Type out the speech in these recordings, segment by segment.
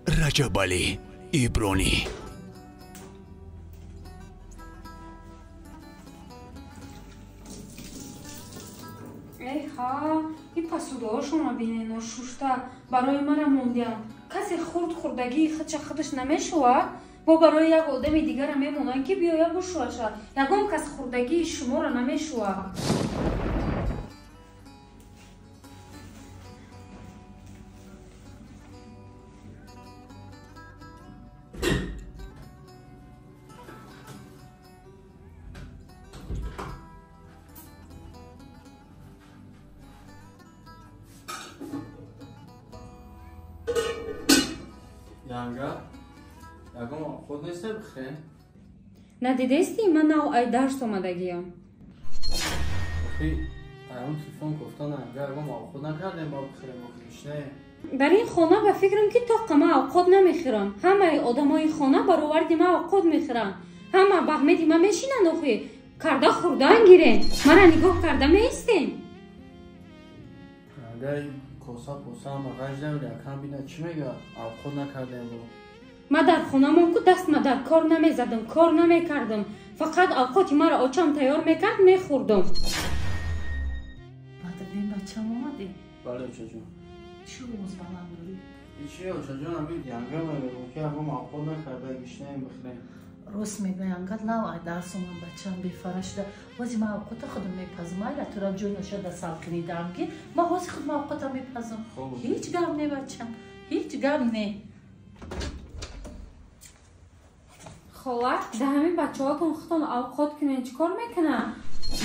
Rajabali Ibroni. ها این پسوده شما بینین و شوشتا برای من موندیم کسی خوردگی خودش نمیشوه با برای یک آدم دیگر میمونن که بیاید بشوه شد یکم کس خوردگی شما را نمیشوه Yanga, یکم خود نیسته بخیر؟ ندیدستی من نو ای درس آمدگیم اخی ایون تلفن گفتن یانگا یکم خود نکردیم با بخیریم بخیرش نه در این خانه به فکرم که تا قمه اوقات نمیخورم همه آدمای خانه برآوردی من اوقات میخورم همه بغمدی من میشینن اخی کرده خورده گیرین من نگاه کرده میستین یانگا کوسا هم غش نمیده یکم بینه چی میگه خود نکردیم با ما در خونه من که دست ما در کار نمیزدم کار نمیکردم فقط اوقاتی مرا آچم تیار میکرد میخوردم بعد بین بچه آمده بله اوچه جون چی روز بلند داری؟ چی اوچه جون هم بید یانگا میگه که یکم خود نکرده گشنه بخیریم راست میگه یانگا لو ای درس من بچه هم بیفرشته وزی ما اوقات خودم میپزم ایلا تو را جوی نشده سال کنیدم که ما وزی خود ما اوقات میپزم هیچ گم نه بچه هیچ گم نه خاله ده همین بچه ها تون اوقات کنین چیکار میکنن؟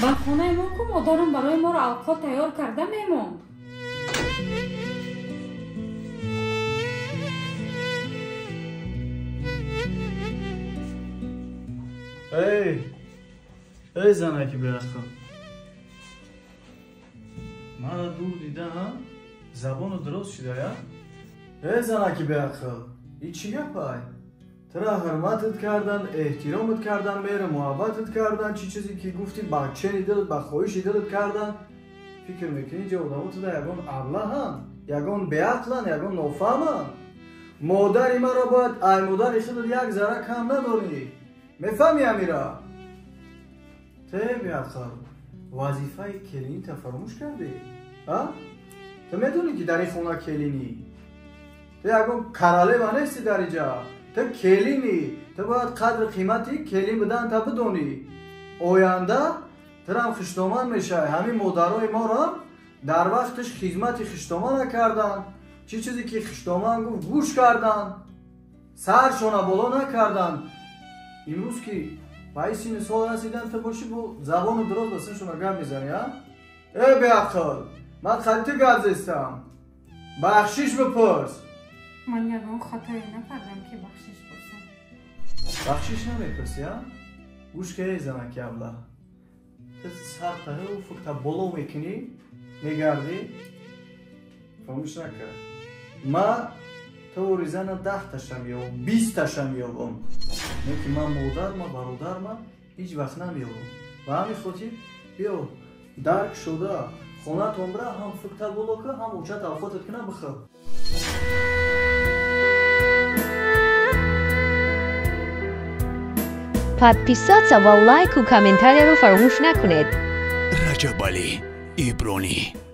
با خونه ما که مادرم برای ما رو اوقات تیار کرده میمون ای زنکی برخم من دور دیدم زبان درست شده یا؟ ای زنکی برخم ای چی گپای؟ ترا حرمتت کردن احترامت کردن میره محبتت کردن چیزی که گفتی با چنی دلت با خواهش دلت کردن فکر میکنی جو آدمات دا یگان ابلهن یگان بیعقلن یگان نافهمن مادری مرا باید ای مادری خودت یک ذره کم نداری میفهمی امیرا ته بیعقل وظیفه کلینی تا فراموش کردی ها تو میدونی که در این خونه کلینی تو یگان کراله و نیستی در اینجا تو کلینی تو باید قدر قیمتی کلین بدن تا بدونی آینده تو هم خشتومن میشه همین مادرای ما را در وقتش خدمت خشتومن نکردن چیزی که خشتومن گفت گوش کردن سرشون بالا نکردن امروز که پای سین سال رسیدن تو باشی با زبان درست بسنشون گپ میزنی ها ای بیعقل من خالتی گذاشتم بخشش بپرس من یگان خطایی نکردم که بخشش پرسم بخشش نمیپرسی ها؟ گوش که ای زنکی ابله تو سر تهه و فکر بالا میکنی میگردی فراموش نکرد ما تو ریزن 10 تاشم یا 20 تاشم یابم نه که من مادر ما برادر ما هیچ وقت نمیابم و همین خاطر بیا درک شده خونه تنبره هم فکر بالا که هم اوچه توفاتت کنه بخواب Подписаться و لایک و کامنتاری رو فراموش نکنید. Rajabali Ibroni.